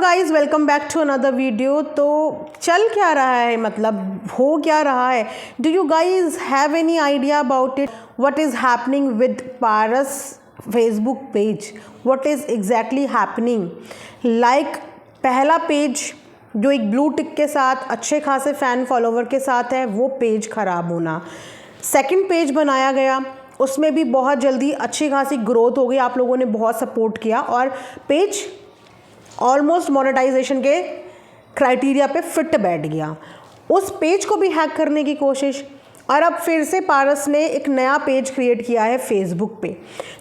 Guys welcome back to another video. तो चल क्या रहा है, मतलब हो क्या रहा है? Do you guys have any idea about it? What is happening with Paras Facebook page? What is exactly happening? Like पहला पेज जो एक ब्लू टिक के साथ अच्छे खासे फ़ैन फॉलोवर के साथ है, वो पेज ख़राब होना। सेकंड पेज बनाया गया, उसमें भी बहुत जल्दी अच्छी खासी ग्रोथ हो गई, आप लोगों ने बहुत सपोर्ट किया और पेज ऑलमोस्ट मोनेटाइजेशन के क्राइटेरिया पे फिट बैठ गया। उस पेज को भी हैक करने की कोशिश, और अब फिर से पारस ने एक नया पेज क्रिएट किया है फेसबुक पे।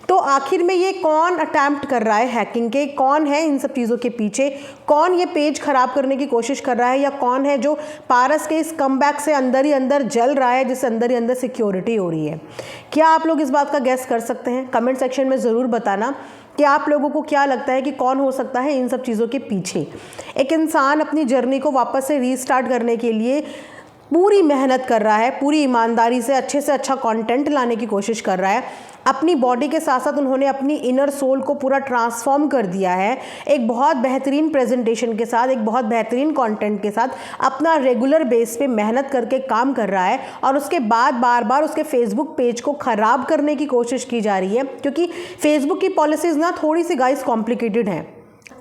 तो आखिर में ये कौन अटैम्प्ट कर रहा है हैकिंग के? कौन है इन सब चीज़ों के पीछे? कौन ये पेज ख़राब करने की कोशिश कर रहा है, या कौन है जो पारस के इस कमबैक से अंदर ही अंदर जल रहा है, जिससे अंदर ही अंदर सिक्योरिटी हो रही है? क्या आप लोग इस बात का गेस कर सकते हैं? कमेंट सेक्शन में ज़रूर बताना कि आप लोगों को क्या लगता है कि कौन हो सकता है इन सब चीज़ों के पीछे। एक इंसान अपनी जर्नी को वापस से रीस्टार्ट करने के लिए पूरी मेहनत कर रहा है, पूरी ईमानदारी से अच्छा कंटेंट लाने की कोशिश कर रहा है। अपनी बॉडी के साथ साथ उन्होंने अपनी इनर सोल को पूरा ट्रांसफॉर्म कर दिया है। एक बहुत बेहतरीन प्रेजेंटेशन के साथ, एक बहुत बेहतरीन कंटेंट के साथ अपना रेगुलर बेस पे मेहनत करके काम कर रहा है, और उसके बाद बार बार उसके फेसबुक पेज को ख़राब करने की कोशिश की जा रही है। क्योंकि फेसबुक की पॉलिसीज़ ना थोड़ी सी गाइस कॉम्प्लिकेटेड हैं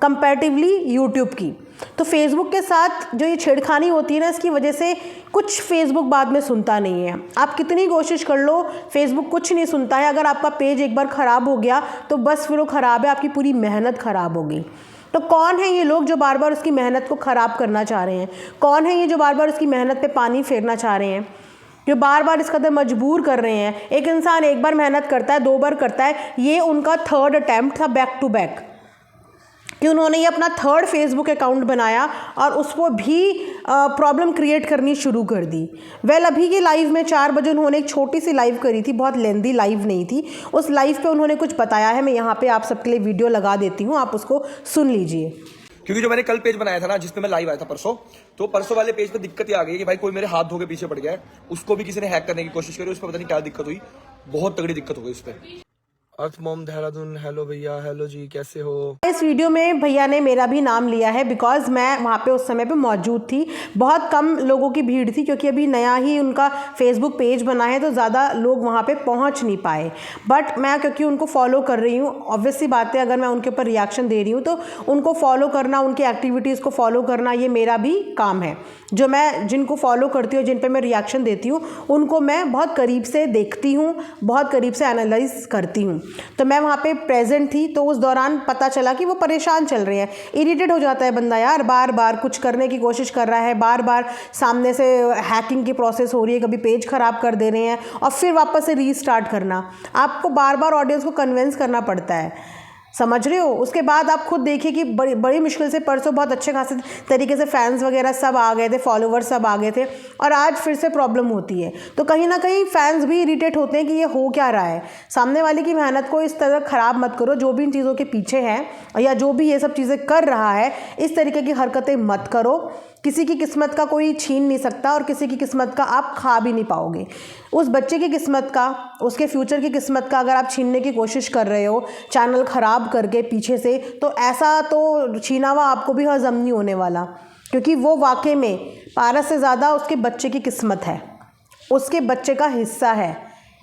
कंपैरेटिवली यूट्यूब की। तो फेसबुक के साथ जो ये छेड़खानी होती है ना, इसकी वजह से कुछ फेसबुक बाद में सुनता नहीं है। आप कितनी कोशिश कर लो, फेसबुक कुछ नहीं सुनता है। अगर आपका पेज एक बार ख़राब हो गया तो बस फिर वो ख़राब है, आपकी पूरी मेहनत ख़राब होगी। तो कौन है ये लोग जो बार बार उसकी मेहनत को ख़राब करना चाह रहे हैं? कौन है ये जो बार बार उसकी मेहनत पे पानी फेरना चाह रहे हैं, जो बार बार इस कदर मजबूर कर रहे हैं? एक इंसान एक बार मेहनत करता है, दो बार करता है, ये उनका थर्ड अटैम्प्ट था बैक टू बैक, कि उन्होंने ये अपना थर्ड फेसबुक अकाउंट बनाया और उसको भी प्रॉब्लम क्रिएट करनी शुरू कर दी। अभी के लाइव में 4 बजे उन्होंने एक छोटी सी लाइव करी थी, बहुत लेंदी लाइव नहीं थी। उस लाइव पे उन्होंने कुछ बताया है, मैं यहाँ पे आप सबके लिए वीडियो लगा देती हूँ, आप उसको सुन लीजिए। क्योंकि जो मैंने कल पेज बनाया था ना, जिसपे मैं लाइव आया था परसों, तो परसों वाले पेज पे दिक्कत ये आ गई कि भाई कोई मेरे हाथ धो के पीछे पड़ गया है, उसको भी किसी ने हैक करने की कोशिश करी, उस पर पता नहीं क्या दिक्कत हुई, बहुत तगड़ी दिक्कत हो गई उस पर। अर्थ मॉम देहरादून, हेलो भैया, हेलो जी, कैसे हो? इस वीडियो में भैया ने मेरा भी नाम लिया है बिकॉज मैं वहाँ पे उस समय पे मौजूद थी। बहुत कम लोगों की भीड़ थी, क्योंकि अभी नया ही उनका फेसबुक पेज बना है, तो ज़्यादा लोग वहाँ पे पहुँच नहीं पाए। बट मैं क्योंकि उनको फॉलो कर रही हूँ, ऑब्वियस सी बात है, अगर मैं उनके ऊपर रिएक्शन दे रही हूँ तो उनको फॉलो करना, उनकी एक्टिविटीज़ को फॉलो करना, ये मेरा भी काम है। जो मैं जिनको फॉलो करती हूँ, जिन पर मैं रिएक्शन देती हूँ, उनको मैं बहुत करीब से देखती हूँ, बहुत करीब से एनालाइज करती हूँ। तो मैं वहाँ पे प्रेजेंट थी, तो उस दौरान पता चला कि वो परेशान चल रहे हैं। इरिटेट हो जाता है बंदा यार, बार बार कुछ करने की कोशिश कर रहा है, बार बार सामने से हैकिंग की प्रोसेस हो रही है, कभी पेज ख़राब कर दे रहे हैं और फिर वापस से रीस्टार्ट करना। आपको बार बार ऑडियंस को कन्विंस करना पड़ता है, समझ रहे हो? उसके बाद आप खुद देखिए कि बड़ी मुश्किल से परसों बहुत अच्छे खासे तरीके से फैंस वगैरह सब आ गए थे, फॉलोवर्स सब आ गए थे, और आज फिर से प्रॉब्लम होती है। तो कहीं ना कहीं फैंस भी इरिटेट होते हैं कि ये हो क्या रहा है। सामने वाले की मेहनत को इस तरह ख़राब मत करो, जो भी इन चीज़ों के पीछे है या जो भी ये सब चीज़ें कर रहा है, इस तरीके की हरकतें मत करो। किसी की किस्मत का कोई छीन नहीं सकता, और किसी की किस्मत का आप खा भी नहीं पाओगे। उस बच्चे की किस्मत का, उसके फ्यूचर की किस्मत का अगर आप छीनने की कोशिश कर रहे हो चैनल ख़राब करके पीछे से, तो ऐसा तो छीना हुआ आपको भी हज़म नहीं होने वाला। क्योंकि वो वाकई में पारस से ज़्यादा उसके बच्चे की किस्मत है, उसके बच्चे का हिस्सा है।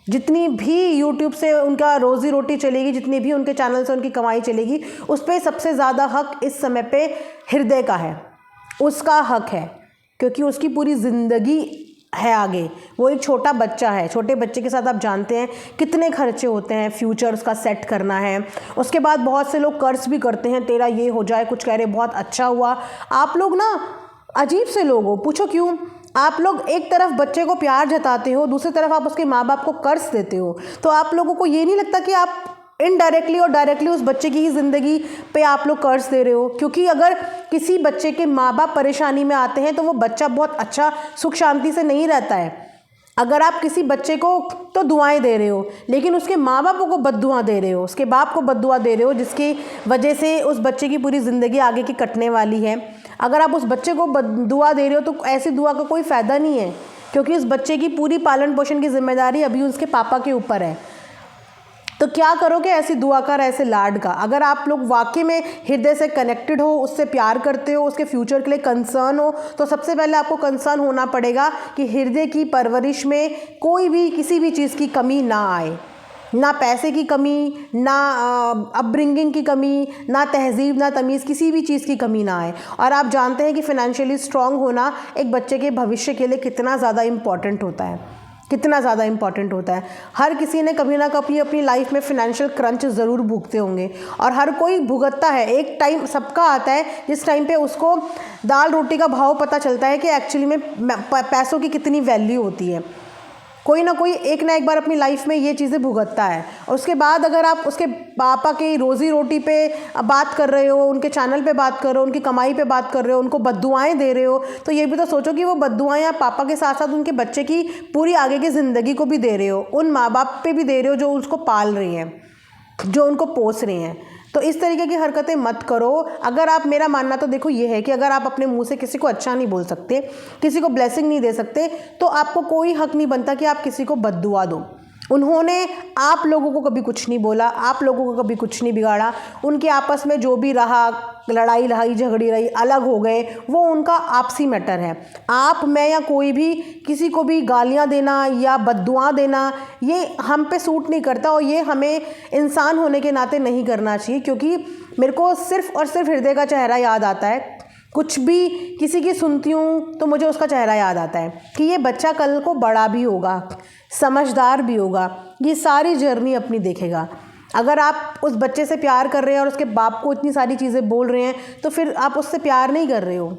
जितनी भी यूट्यूब से उनका रोज़ी रोटी चलेगी, जितनी भी उनके चैनल से उनकी कमाई चलेगी, उस पर सबसे ज़्यादा हक इस समय पे हृदय का है, उसका हक है। क्योंकि उसकी पूरी ज़िंदगी है आगे, वो एक छोटा बच्चा है। छोटे बच्चे के साथ आप जानते हैं कितने खर्चे होते हैं, फ्यूचर उसका सेट करना है। उसके बाद बहुत से लोग कर्ज भी करते हैं, तेरा ये हो जाए, कुछ कह रहे बहुत अच्छा हुआ। आप लोग ना अजीब से लोग हो, पूछो क्यों? आप लोग एक तरफ बच्चे को प्यार जताते हो, दूसरी तरफ आप उसके माँ बाप को कर्ज देते हो। तो आप लोगों को ये नहीं लगता कि आप इनडायरेक्टली और डायरेक्टली उस बच्चे की ही ज़िंदगी पे आप लोग कर्ज दे रहे हो? क्योंकि अगर किसी बच्चे के माँ बाप परेशानी में आते हैं तो वो बच्चा बहुत अच्छा सुख शांति से नहीं रहता है। अगर आप किसी बच्चे को तो दुआएं दे रहे हो, लेकिन उसके माँ बापों को बद्दुआ दे रहे हो, उसके बाप को बद्दुआ दे रहे हो, जिसकी वजह से उस बच्चे की पूरी ज़िंदगी आगे की कटने वाली है। अगर आप उस बच्चे को दुआ दे रहे हो तो ऐसी दुआ का कोई फ़ायदा नहीं है, क्योंकि उस बच्चे की पूरी पालन पोषण की जिम्मेदारी अभी उसके पापा के ऊपर है। तो क्या करोगे, ऐसी दुआ कर ऐसे लाड का। अगर आप लोग वाकई में हृदय से कनेक्टेड हो, उससे प्यार करते हो, उसके फ्यूचर के लिए कंसर्न हो, तो सबसे पहले आपको कंसर्न होना पड़ेगा कि हृदय की परवरिश में कोई भी किसी भी चीज़ की कमी ना आए, ना पैसे की कमी, ना अपब्रिंगिंग की कमी, ना तहजीब, ना तमीज़, किसी भी चीज़ की कमी ना आए। और आप जानते हैं कि फ़ाइनेंशियली स्ट्रांग होना एक बच्चे के भविष्य के लिए कितना ज़्यादा इम्पॉर्टेंट होता है, कितना ज़्यादा इम्पॉर्टेंट होता है। हर किसी ने कभी ना कभी अपनी लाइफ में फ़ाइनेंशियल क्रंच ज़रूर भुगते होंगे, और हर कोई भुगतता है। एक टाइम सबका आता है जिस टाइम पे उसको दाल रोटी का भाव पता चलता है कि एक्चुअली में पैसों की कितनी वैल्यू होती है। कोई ना कोई एक ना एक बार अपनी लाइफ में ये चीज़ें भुगतता है। और उसके बाद अगर आप उसके पापा की रोज़ी रोटी पे बात कर रहे हो, उनके चैनल पे बात कर रहे हो, उनकी कमाई पे बात कर रहे हो, उनको बद्दुआएं दे रहे हो, तो ये भी तो सोचो कि वो बद्दुआएं आप पापा के साथ साथ उनके बच्चे की पूरी आगे की ज़िंदगी को भी दे रहे हो, उन माँ बाप पे भी दे रहे हो जो उसको पाल रहे हैं, जो उनको पोस रहे हैं। तो इस तरीके की हरकतें मत करो। अगर आप, मेरा मानना तो देखो ये है कि अगर आप अपने मुंह से किसी को अच्छा नहीं बोल सकते, किसी को ब्लेसिंग नहीं दे सकते, तो आपको कोई हक नहीं बनता कि आप किसी को बद्दुआ दो। उन्होंने आप लोगों को कभी कुछ नहीं बोला, आप लोगों को कभी कुछ नहीं बिगाड़ा। उनके आपस में जो भी रहा, लड़ाई रही, झगड़ी रही, अलग हो गए, वो उनका आपसी मैटर है। आप, मैं या कोई भी किसी को भी गालियां देना या बद्दुआ देना, ये हम पे सूट नहीं करता, और ये हमें इंसान होने के नाते नहीं करना चाहिए। क्योंकि मेरे को सिर्फ़ और सिर्फ हृदय का चेहरा याद आता है। कुछ भी किसी की सुनती हूँ तो मुझे उसका चेहरा याद आता है कि ये बच्चा कल को बड़ा भी होगा, समझदार भी होगा, ये सारी जर्नी अपनी देखेगा। अगर आप उस बच्चे से प्यार कर रहे हैं और उसके बाप को इतनी सारी चीज़ें बोल रहे हैं, तो फिर आप उससे प्यार नहीं कर रहे हो,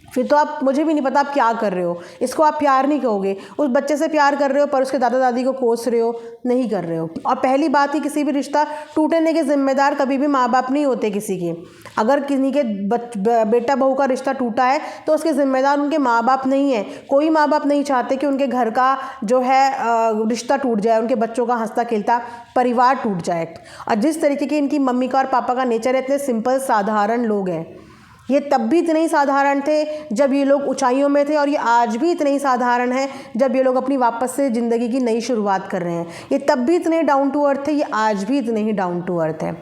फिर तो आप, मुझे भी नहीं पता आप क्या कर रहे हो। इसको आप प्यार नहीं कहोगे। उस बच्चे से प्यार कर रहे हो पर उसके दादा दादी को कोस रहे हो, नहीं कर रहे हो। और पहली बात ही, किसी भी रिश्ता टूटने के जिम्मेदार कभी भी माँ बाप नहीं होते किसी के। अगर किसी के बेटा बहू का रिश्ता टूटा है तो उसके जिम्मेदार उनके माँ बाप नहीं है। कोई माँ बाप नहीं चाहते कि उनके घर का जो है रिश्ता टूट जाए, उनके बच्चों का हंसता खेलता परिवार टूट जाए। और जिस तरीके की इनकी मम्मी का और पापा का नेचर है, इतने सिंपल साधारण लोग हैं। ये तब भी इतने ही साधारण थे जब ये लोग ऊंचाइयों में थे, और ये आज भी इतने ही साधारण हैं जब ये लोग अपनी वापस से ज़िंदगी की नई शुरुआत कर रहे हैं। ये तब भी इतने डाउन टू अर्थ थे, ये आज भी इतने ही डाउन टू अर्थ है।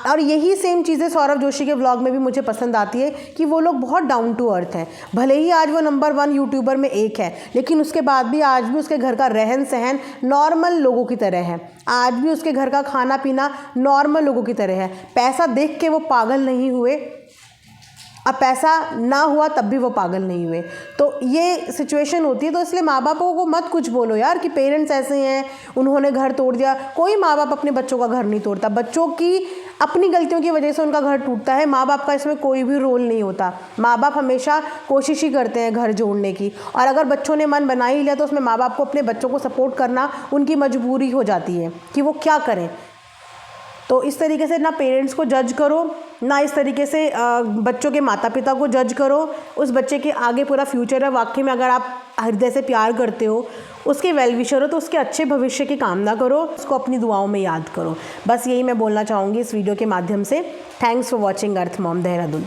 और यही सेम चीज़ें सौरभ जोशी के व्लॉग में भी मुझे पसंद आती है कि वो लोग बहुत डाउन टू अर्थ हैं। भले ही आज वो नंबर 1 यूट्यूबर में एक है, लेकिन उसके बाद भी आज भी उसके घर का रहन सहन नॉर्मल लोगों की तरह है। आज भी उसके घर का खाना पीना नॉर्मल लोगों की तरह है। पैसा देख के वो पागल नहीं हुए, अब पैसा ना हुआ तब भी वो पागल नहीं हुए। तो ये सिचुएशन होती है। तो इसलिए माँ बापों को मत कुछ बोलो यार कि पेरेंट्स ऐसे हैं, उन्होंने घर तोड़ दिया। कोई माँ बाप अपने बच्चों का घर नहीं तोड़ता, बच्चों की अपनी गलतियों की वजह से उनका घर टूटता है। माँ बाप का इसमें कोई भी रोल नहीं होता। माँ बाप हमेशा कोशिश ही करते हैं घर जोड़ने की, और अगर बच्चों ने मन बना ही लिया तो उसमें माँ बाप को अपने बच्चों को सपोर्ट करना उनकी मजबूरी हो जाती है कि वो क्या करें। तो इस तरीके से ना पेरेंट्स को जज करो, ना इस तरीके से बच्चों के माता पिता को जज करो। उस बच्चे के आगे पूरा फ्यूचर है। वाकई में अगर आप हृदय से प्यार करते हो, उसके वेल विशर हो, तो उसके अच्छे भविष्य की कामना करो, उसको अपनी दुआओं में याद करो। बस यही मैं बोलना चाहूँगी इस वीडियो के माध्यम से। Thanks for watching earth mom Dehradun.